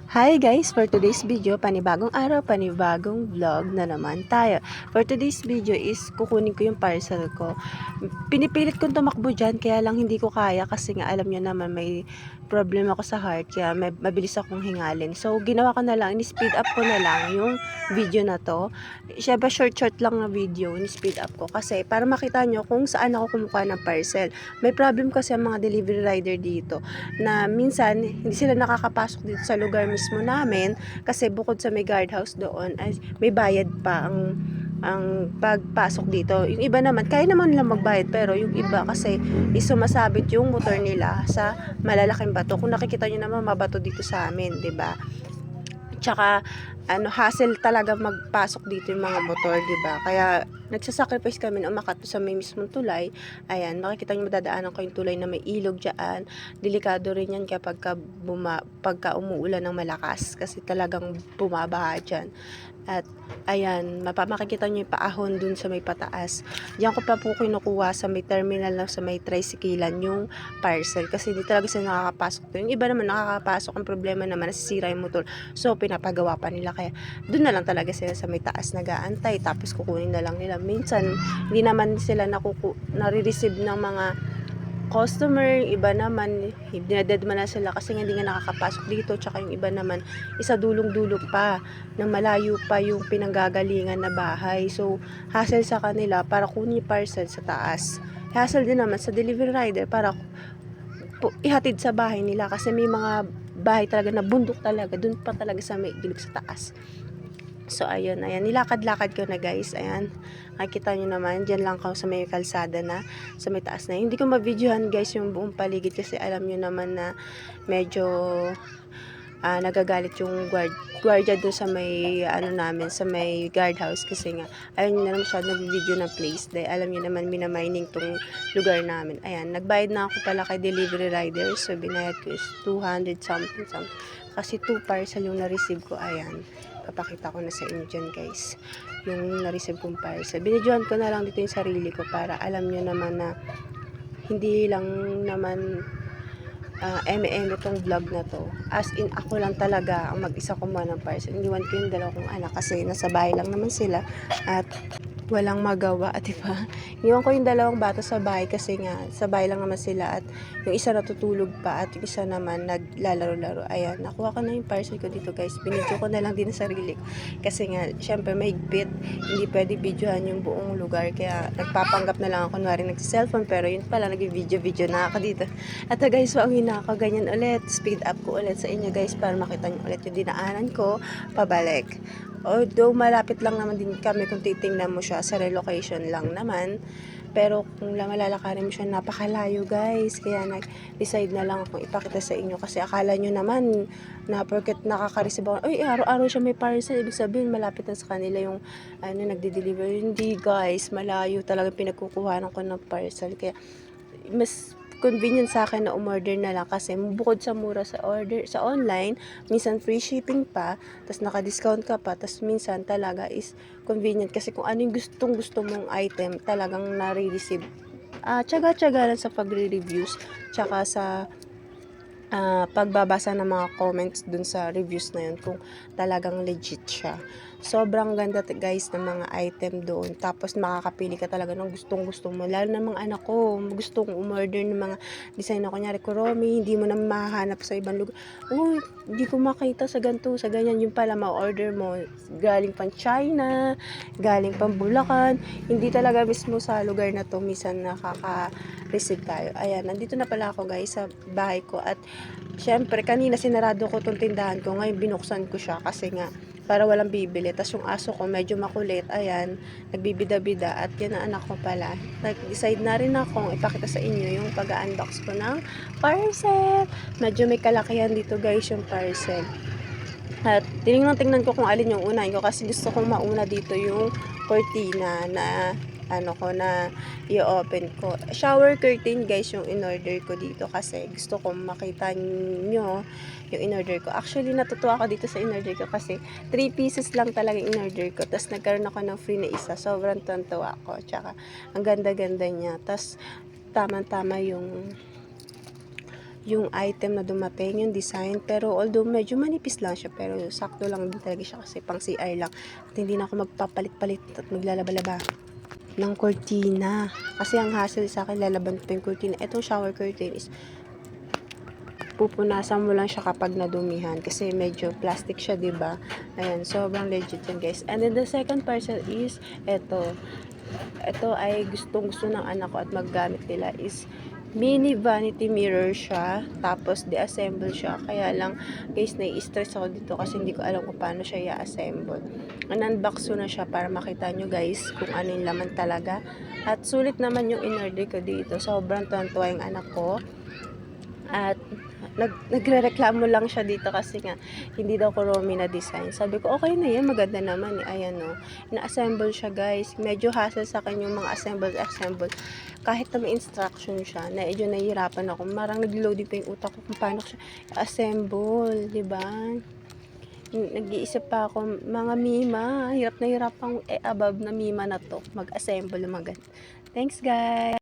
Hi guys! For today's video, panibagong araw, panibagong vlog na naman tayo. For today's video is kukunin ko yung parcel ko. Pinipilit kong tumakbo dyan, kaya lang hindi ko kaya kasi nga alam nyo naman may problem ako sa heart, kaya mabilis akong hingalin. So ginawa ko na lang, in-speed up ko na lang yung video na to. Siyempre short lang na video, in-speed up ko kasi para makita nyo kung saan ako kumukuha ng parcel. May problem kasi ang mga delivery rider dito na minsan hindi sila nakakapasok dito sa lugar mismo namin kasi bukod sa may guardhouse doon ay may bayad pa ang pagpasok dito. Yung iba naman, kaya naman lang magbayad, pero yung iba kasi is sumasabit yung motor nila sa malalaking bato. Kung nakikita nyo naman, mabato dito sa amin, 'di ba? Tsaka hassle talaga magpasok dito yung mga motor, 'di ba? Kaya nagsasacrifice kami na umakyat sa may mismong tulay. Ayan, makikita niyo madadaanan ko yung tulay na may ilog diyan. Delikado rin 'yan kapag pagka umuulan ng malakas kasi talagang bumabaha diyan. At ayan, makikita niyo yung paahon dun sa may pataas. Diyan ko pa po kinukuha sa may terminal na sa may tricyclean yung parcel kasi hindi talaga sila nakakapasok doon. Yung iba naman nakakapasok, ang problema naman nasisira yung motor. So pinapagawa pa nila, kaya doon na lang talaga sila sa may taas nag-aantay, tapos kukunin na lang nila. Minsan hindi naman sila nare-receive ng mga customer, yung iba naman dinadedma na sila kasi hindi nga nakakapasok dito. Tsaka yung iba naman isa dulong-dulo pa na malayo pa yung pinanggagalingan na bahay, so hassle sa kanila para kunin yung parcel sa taas. Hassle din naman sa delivery rider para ihatid sa bahay nila kasi may mga bahay talaga na bundok talaga, dun pa talaga sa may gilid sa taas. So ayun, nilakad-lakad ko na guys. Ayan, nakikita nyo naman, dyan lang ako sa may kalsada na, sa may taas na. Hindi ko ma-videohan guys yung buong paligid kasi alam nyo naman na medyo nagagalit yung guardia doon sa may namin, sa may guardhouse kasi nga ayaw nyo na naman siya nag-video ng place dahil alam nyo naman minamining tong lugar namin. Ayan, nagbayad na ako pala kay delivery rider, so binayad ko is 200 something kasi 2 parcel yung na-receive ko. Ayan, papakita ko na sa inyo dyan guys yung na-receive kong parcel. Binidyohan ko na lang dito yung sarili ko para alam nyo naman na hindi lang naman itong vlog na to. As in, ako lang talaga ang mag-isa kumuha ng parcel. Iniwan ko yung dalawa kong anak kasi nasa bahay lang naman sila at walang magawa, at diba? Iniwan ko yung dalawang bata sa bahay kasi nga sa bahay lang naman sila at yung isa natutulog pa at yung isa naman naglalaro-laro. Ayan, nakuha ko na yung parcel ko dito guys. Binidyo ko na lang din sa sarili kasi nga syempre may higpit, hindi pwede videohan yung buong lugar, kaya nagpapanggap na lang ako kunwari nagsi-cellphone, pero yun pala nag-video na ako dito. At guys, pauwi na ako, ganyan ulit, speed up ko ulit sa inyo guys para makita nyo ulit yung dinaanan ko pabalik. Although malapit lang naman din kami kung titingnan mo siya, sa relocation lang naman, pero kung malalakarin mo siya, napakalayo guys. Kaya nag-decide na lang akong ipakita sa inyo kasi akala nyo naman na porket nakaka-receive ako, ay araw-araw siya may parcel, ibig sabihin malapit na sa kanila yung nagde-deliver. Hindi guys, malayo talaga pinagkukuhanan ko ng parcel, kaya mas convenient sa akin na umorder na lang kasi bukod sa mura sa order sa online, minsan free shipping pa, tas naka-discount ka pa, tas minsan talaga is convenient kasi kung ano yung gusto mong item talagang nare-receive. Tsaga-tsaga lang sa pagre-reviews tsaka sa pagbabasa ng mga comments dun sa reviews na yun kung talagang legit siya. Sobrang ganda guys ng mga item doon, tapos makakapili ka talaga ng gustong gusto mo, lalo na mga anak ko gustong umorder ng mga design na kunyari Kuromi, hindi mo na mahanap sa ibang lugar. Hindi ko makita sa ganito, sa ganyan, yung pala ma-order mo galing pang China, galing pang Bulacan, hindi talaga mismo sa lugar na to minsan receive tayo. Ayan, nandito na pala ako guys sa bahay ko at syempre kanina sinarado ko tong tindahan ko, ngayon binuksan ko siya kasi nga para walang bibili. Tas yung aso ko medyo makulit, ayan, nagbibida-bida at yan ang anak ko pala. Nag-decide na rin akong ipakita sa inyo yung pag-unbox ko ng parcel. Medyo may kalakihan dito guys yung parcel. At tingnan ko kung alin yung unahin ko kasi gusto kong mauna dito yung cortina na na i-open ko. Shower curtain guys yung in-order ko dito kasi gusto kong makita nyo yung in-order ko. Actually natutuwa ako dito sa in-order ko kasi 3 pieces lang talaga in-order ko, tapos nagkaroon ako ng free na isa. Sobrang tuwa ako, tsaka ang ganda-ganda niya, tapos tamang-tama yung item na dumating, yung design. Pero although medyo manipis lang siya, pero sakto lang din talaga siya kasi pang CR lang. At hindi na ako magpapalit-palit at maglalaba-laba ng cortina. Kasi ang hassle sa akin, lalaban pa yung cortina. Itong shower curtain is pupunasan mo lang siya kapag nadumihan kasi medyo plastic siya, 'di ba? Ayan, sobrang legit yan, guys. And then the second parcel is ito ay gustong-gusto ng anak ko at maggamit nila is mini vanity mirror siya, tapos de-assemble siya. Kaya lang, guys, nai-stress ako dito kasi hindi ko alam kung paano siya i-assemble. Unbox ko na siya para makita nyo, guys, kung ano yung laman talaga. At sulit naman yung in-order ko dito. Sobrang tuwan-tuwa yung anak ko. At nagrereklamo lang siya dito kasi nga hindi daw Kuromi na design. Sabi ko, okay na yan, maganda naman. Ayan, no. Ina-assemble siya, guys. Medyo hassle sa akin yung mga assemble. Kahit na may instruction siya, medyo nahihirapan ako. Marang nag-loading pa yung utak ko kung paano siya assemble, di ba? Nag-iisip pa ako, mga Mima, hirap na hirap ang above na Mima na to, mag-assemble, Thanks, guys!